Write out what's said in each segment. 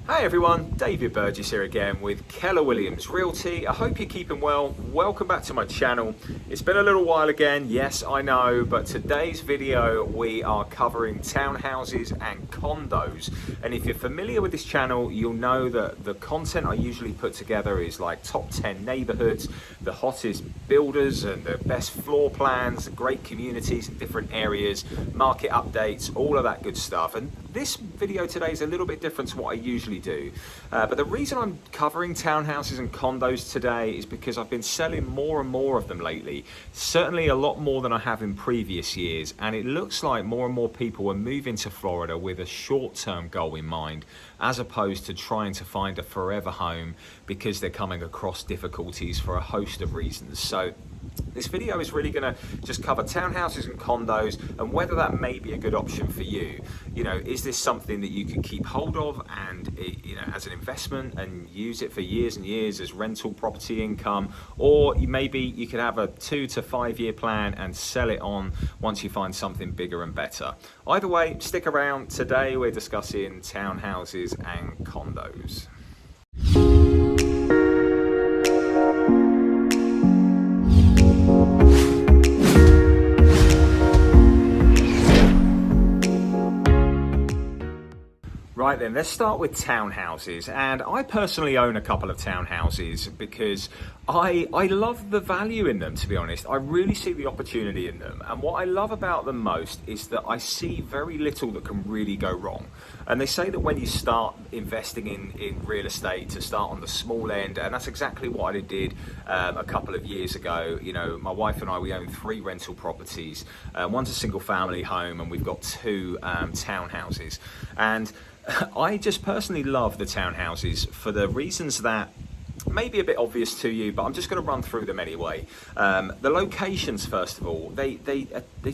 Hi everyone, David Burgess here again with Keller Williams Realty. I hope you're keeping well. Welcome back to my channel. It's been a little while again, yes I know, but today's video we are covering townhouses and condos. And if you're familiar with this channel, you'll know that the content I usually put together is like top 10 neighborhoods, the hottest builders and the best floor plans, great communities in different areas, market updates, all of that good stuff. And this video today is a little bit different to what I usually do. But the reason I'm covering townhouses and condos today is because I've been selling more and more of them lately. Certainly a lot more than I have in previous years. And it looks like more and more people are moving to Florida with a short-term goal in mind, as opposed to trying to find a forever home because they're coming across difficulties for a host of reasons. So this video is really going to just cover townhouses and condos and whether that may be a good option for you. You know, is this something that you can keep hold of and, you know, as an investment and use it for years and years as rental property income, or maybe you could have a 2 to 5 year plan and sell it on once you find something bigger and better. Either way, stick around. Today we're discussing townhouses and condos. Right then, let's start with townhouses. And I personally own a couple of townhouses because I love the value in them, to be honest. I really see the opportunity in them. And what I love about them most is that I see very little that can really go wrong. And they say that when you start investing in real estate, to start on the small end, and that's exactly what I did a couple of years ago. You know, my wife and I, we own 3 rental properties. One's a single family home and we've got 2 townhouses. And I just personally love the townhouses for the reasons that may be a bit obvious to you, but I'm just going to run through them anyway. The locations, first of all, they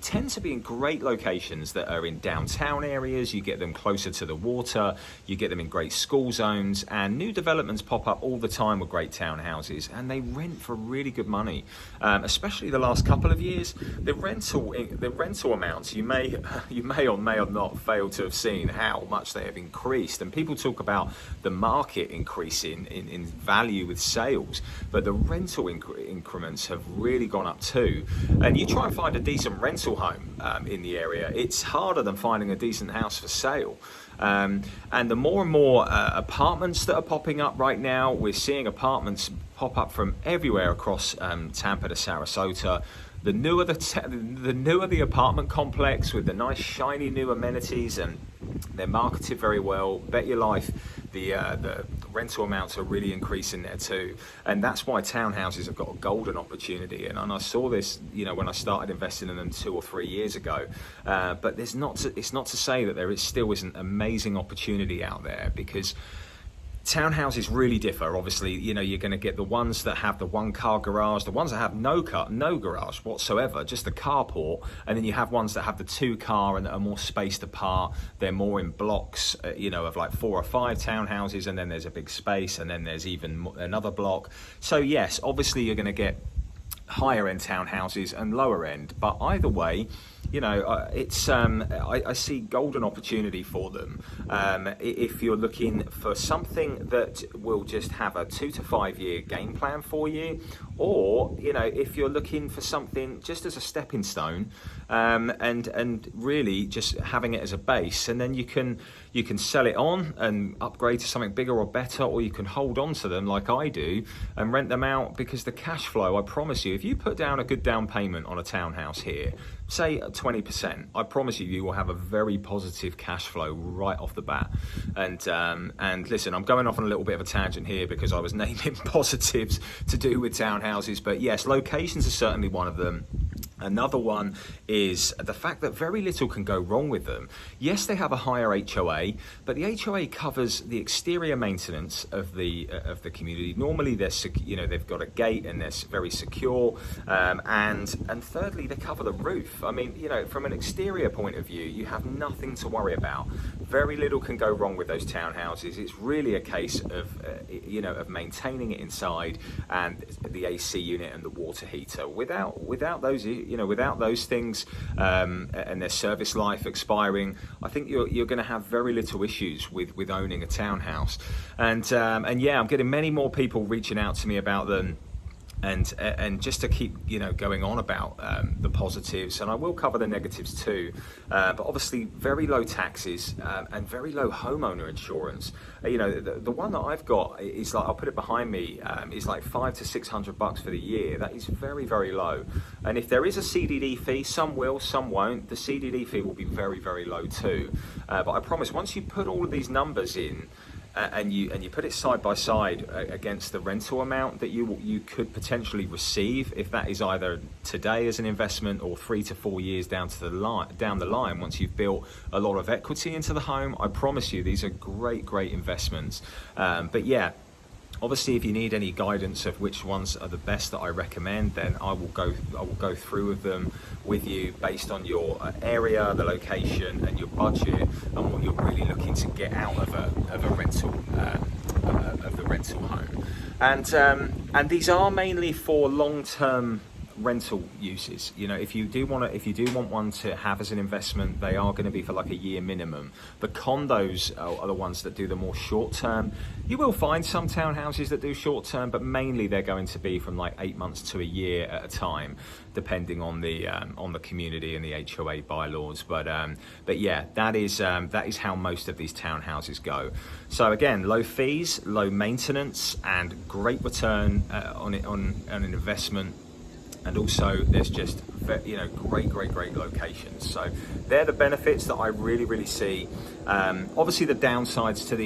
tend to be in great locations that are in downtown areas. You get them closer to the water, you get them in great school zones, and new developments pop up all the time with great townhouses, and they rent for really good money. Especially the last couple of years, the rental amounts, you may or may not fail to have seen how much they have increased. And people talk about the market increasing in value with sales, but the rental increments have really gone up too. And you try and find a decent rental home in the area, it's harder than finding a decent house for sale. And the more and more apartments that are popping up right now, we're seeing apartments pop up from everywhere across Tampa to Sarasota. The newer the apartment complex with the nice shiny new amenities, and they're marketed very well. Bet your life the rental amounts are really increasing there too, and that's why townhouses have got a golden opportunity. And I saw this, you know, when I started investing in them 2 or 3 years ago. But it's not to say that there still isn't amazing opportunity out there, because townhouses really differ. Obviously, you know, you're going to get the ones that have the 1-car garage, the ones that have no garage whatsoever, just the carport, and then you have ones that have the 2-car and that are more spaced apart. They're more in blocks, you know, of like 4 or 5 townhouses, and then there's a big space, and then there's even another block. So yes, obviously you're going to get higher end townhouses and lower end, but either way, you know, it's I see golden opportunity for them. If you're looking for something that will just have a 2 to 5 year game plan for you, or, you know, if you're looking for something just as a stepping stone, and really just having it as a base, and then you can sell it on and upgrade to something bigger or better, or you can hold on to them like I do and rent them out, because the cash flow, I promise you, if you put down a good down payment on a townhouse here, say 20%, I promise you will have a very positive cash flow right off the bat. And listen, I'm going off on a little bit of a tangent here because I was naming positives to do with townhouses, but yes, locations are certainly one of them. Another one is the fact that very little can go wrong with them. Yes, they have a higher HOA, but the HOA covers the exterior maintenance of the community. Normally, they've got a gate and they're very secure. And thirdly, they cover the roof. I mean, you know, from an exterior point of view, you have nothing to worry about. Very little can go wrong with those townhouses. It's really a case of of maintaining it inside, and the AC unit and the water heater. Without those without those things and their service life expiring, I think you're going to have very little issues with owning a townhouse. And yeah, I'm getting many more people reaching out to me about them. And just to keep going on about the positives, and I will cover the negatives too, but obviously very low taxes and very low homeowner insurance. The one that I've got is like, I'll put it behind me, is like $500 to $600 for the year. That is very, very low. And if there is a CDD fee, some will, some won't. The CDD fee will be very, very low too. But I promise, once you put all of these numbers in, and you put it side by side against the rental amount that you could potentially receive, if that is either today as an investment or 3 to 4 years down the line, once you've built a lot of equity into the home, I promise you these are great investments. But yeah, obviously, if you need any guidance of which ones are the best that I recommend, then I will go through with them with you based on your area, the location, and your budget, and what you're really looking to get out of a rental of the rental home. And these are mainly for long-term rental uses. If you do want one to have as an investment, they are going to be for like a year minimum. The condos are the ones that do the more short term. You will find some townhouses that do short term, but mainly they're going to be from like 8 months to a year at a time, depending on the community and the HOA bylaws. But yeah, that is how most of these townhouses go. So again, low fees, low maintenance, and great return on an investment. And also there's just great locations. So they're the benefits that I really see. Obviously the downsides to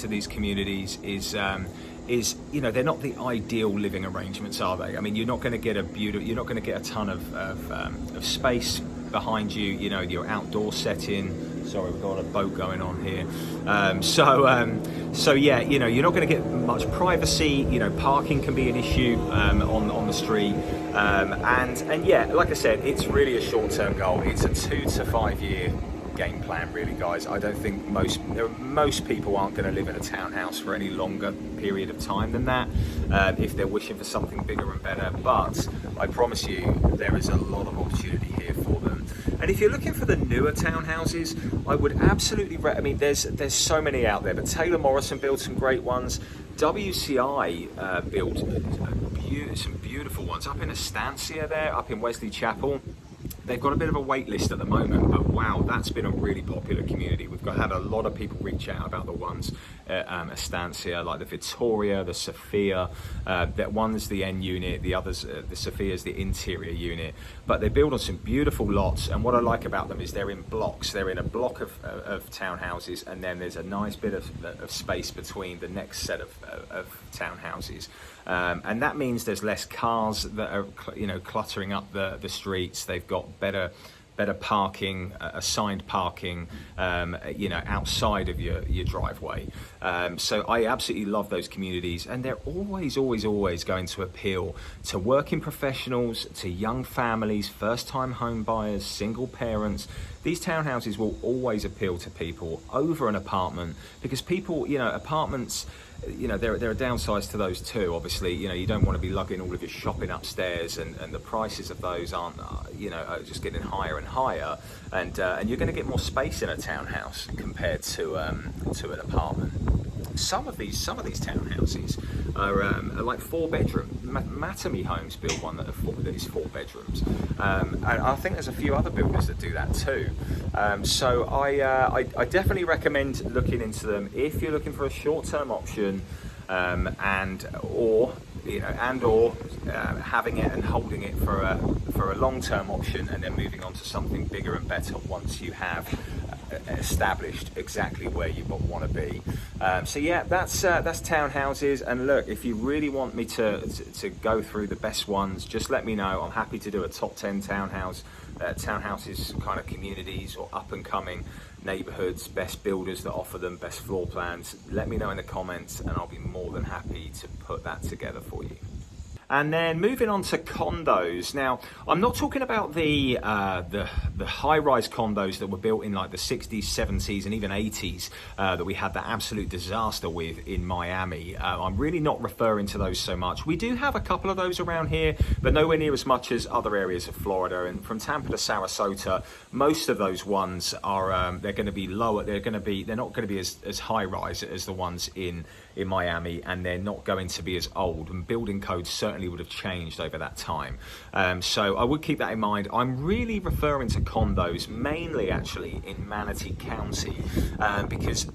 these communities is they're not the ideal living arrangements, are they? I mean, you're not going to get a ton of space behind you. Your outdoor setting. Sorry, we've got a boat going on here. So yeah, you're not going to get much privacy. Parking can be an issue on the street. And yeah, like I said, it's really a short-term goal. It's a 2 to 5 year game plan, really, guys. I don't think most people aren't going to live in a townhouse for any longer period of time than that, if they're wishing for something bigger and better. But I promise you, there is a lot of opportunity here for them. And if you're looking for the newer townhouses, I would absolutely there's so many out there, but Taylor Morrison built some great ones. WCI built some beautiful ones up in Estancia there, up in Wesley Chapel. They've got a bit of a wait list at the moment, but wow, that's been a really popular community. We've had a lot of people reach out about the ones at Estancia, like the Victoria, the Sophia. That one's the N unit, the others, the Sophia's the interior unit. But they build on some beautiful lots, and what I like about them is they're in blocks. They're in a block of townhouses, and then there's a nice bit of space between the next set of townhouses. And that means there's less cars that are cluttering up the streets. They've got better parking, assigned parking, outside of your driveway. So I absolutely love those communities, and they're always going to appeal to working professionals, to young families, first-time home buyers, single parents. These townhouses will always appeal to people over an apartment, because people, apartments, there are downsides to those too. Obviously, you don't want to be lugging all of your shopping upstairs, and the prices of those aren't, are just getting higher and higher. And you're going to get more space in a townhouse compared to an apartment. Some of these townhouses are like 4-bedroom. Matamy Homes built one that is 4 bedrooms, and I think there's a few other builders that do that too. So I definitely recommend looking into them if you're looking for a short-term option, and or having it and holding it for a long-term option, and then moving on to something bigger and better once you have established exactly where you want to be. So yeah, that's townhouses. And look, if you really want me to go through the best ones, just let me know. I'm happy to do a top 10 townhouses kind of communities, or up and coming neighborhoods, best builders that offer them, best floor plans. Let me know in the comments, and I'll be more than happy to put that together for you. And then moving on to condos. Now, I'm not talking about the high-rise condos that were built in like the 60s, 70s, and even 80s that we had that absolute disaster with in Miami. I'm really not referring to those so much. We do have a couple of those around here, but nowhere near as much as other areas of Florida. And from Tampa to Sarasota, most of those ones are they're going to be lower. They're not going to be as high-rise as the ones in Miami, and they're not going to be as old, and building codes certainly would have changed over that time. So I would keep that in mind. I'm really referring to condos mainly actually in Manatee County, because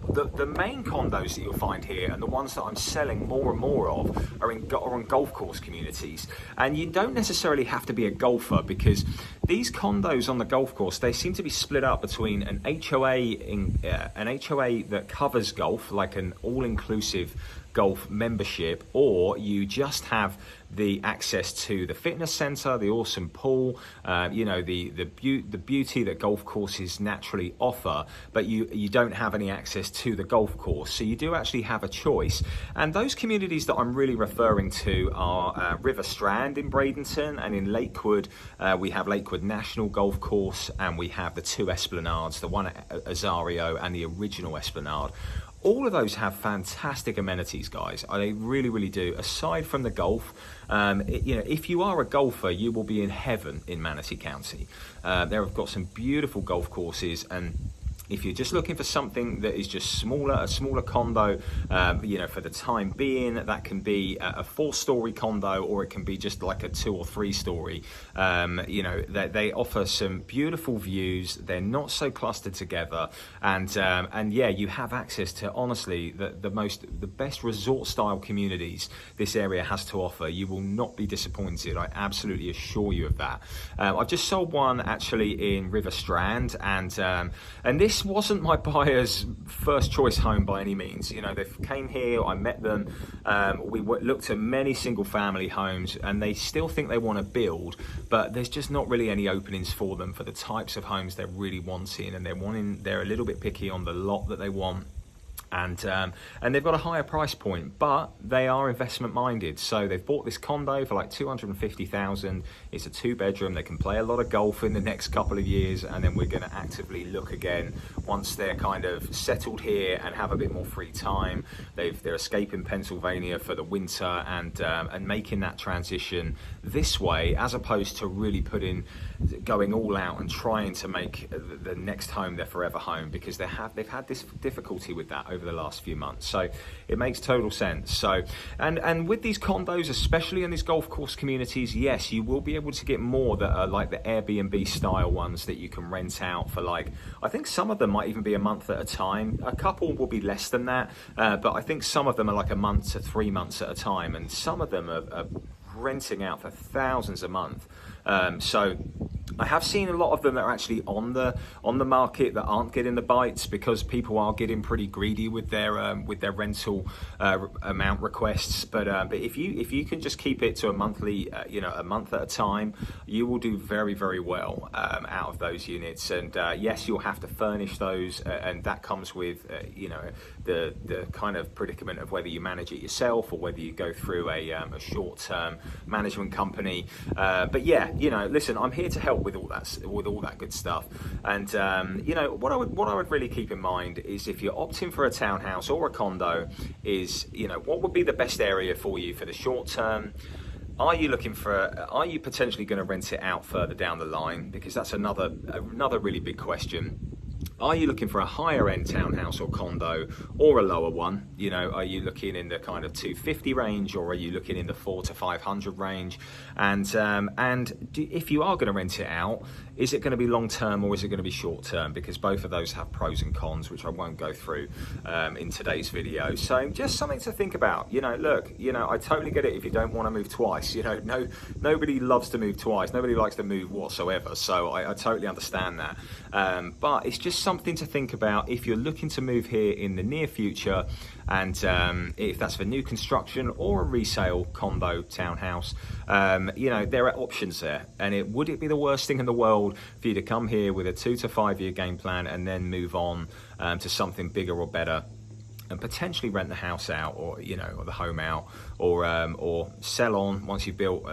the main condos that you'll find here and the ones that I'm selling more and more of are on golf course communities. And you don't necessarily have to be a golfer, because these condos on the golf course, they seem to be split up between an HOA that covers golf, like an all-inclusive golf membership, or you just have the access to the fitness center, the awesome pool, the beauty that golf courses naturally offer, but you don't have any access to the golf course. So you do actually have a choice. And those communities that I'm really referring to are River Strand in Bradenton, and in Lakewood we have Lakewood National Golf Course, and we have the two Esplanades, the one at Azario and the original Esplanade. All of those have fantastic amenities, guys. They really, really do. Aside from the golf, if you are a golfer, you will be in heaven in Manatee County. There have got some beautiful golf courses, and if you're just looking for something that is just a smaller condo, for the time being, that can be a 4-story condo, or it can be just like a 2 or 3 story. They offer some beautiful views. They're not so clustered together, and you have access to honestly the best resort style communities this area has to offer. You will not be disappointed. I absolutely assure you of that. I've just sold one actually in River Strand, and this wasn't my buyer's first choice home by any means. They came here, I met them, we looked at many single family homes, and they still think they want to build, but there's just not really any openings for them for the types of homes they're really wanting, and they're a little bit picky on the lot that they want. And they've got a higher price point, but they are investment minded. So they've bought this condo for like $250,000. It's a 2-bedroom. They can play a lot of golf in the next couple of years, and then we're going to actively look again once they're kind of settled here and have a bit more free time. They're escaping Pennsylvania for the winter, and making that transition this way, as opposed to really going all out and trying to make the next home their forever home, because they've had this difficulty with that over the last few months. So it makes total sense. So and with these condos, especially in these golf course communities, yes, you will be able to get more that are like the Airbnb style ones that you can rent out for, like, I think some of them might even be a month at a time. A couple will be less than that, but I think some of them are like a month to 3 months at a time, and some of them are renting out for thousands a month. So I have seen a lot of them that are actually on the market that aren't getting the bites, because people are getting pretty greedy with their rental amount requests. But if you can just keep it to a monthly, a month at a time, you will do very, very well out of those units. And yes, you'll have to furnish those, and that comes with the kind of predicament of whether you manage it yourself or whether you go through a short-term management company. But yeah, listen, I'm here to help with all that good stuff. And what I would really keep in mind is, if you're opting for a townhouse or a condo, is what would be the best area for you for the short term. Are you potentially going to rent it out further down the line? Because that's another really big question. Are you looking for a higher end townhouse or condo, or a lower one? Are you looking in the kind of 250 range, or are you looking in the 400 to 500 range? And if you are going to rent it out, is it going to be long term or is it going to be short term? Because both of those have pros and cons, which I won't go through in today's video. So just something to think about. Look, I totally get it if you don't want to move twice. Nobody loves to move twice. Nobody likes to move whatsoever. So I totally understand that. But it's just something to think about if you're looking to move here in the near future, and if that's for new construction or a resale condo, townhouse, there are options there. And would it be the worst thing in the world for you to come here with a 2 to 5 year game plan and then move on to something bigger or better? and potentially rent the house out, or or the home out, or sell on once you've built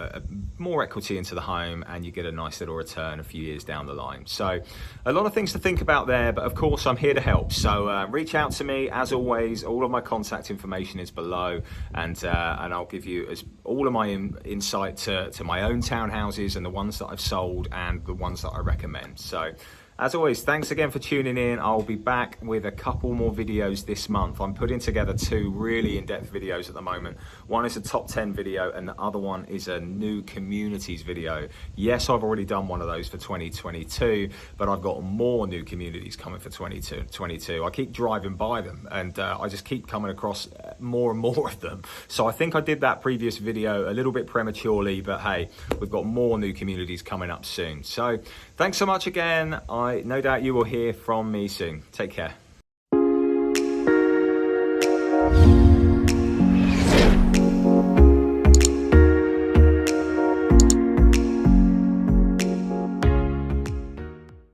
more equity into the home and you get a nice little return a few years down the line. So a lot of things to think about there, but of course I'm here to help. So reach out to me as always. All of my contact information is below, and I'll give you all of my insight to my own townhouses and the ones that I've sold and the ones that I recommend. So as always, thanks again for tuning in. I'll be back with a couple more videos this month. I'm putting together 2 really in-depth videos at the moment. One is a top 10 video and the other one is a new communities video. Yes, I've already done one of those for 2022, but I've got more new communities coming for 2022. I keep driving by them and I just keep coming across more and more of them. So I think I did that previous video a little bit prematurely, but hey, we've got more new communities coming up soon. So thanks so much again. No doubt you will hear from me soon. Take care.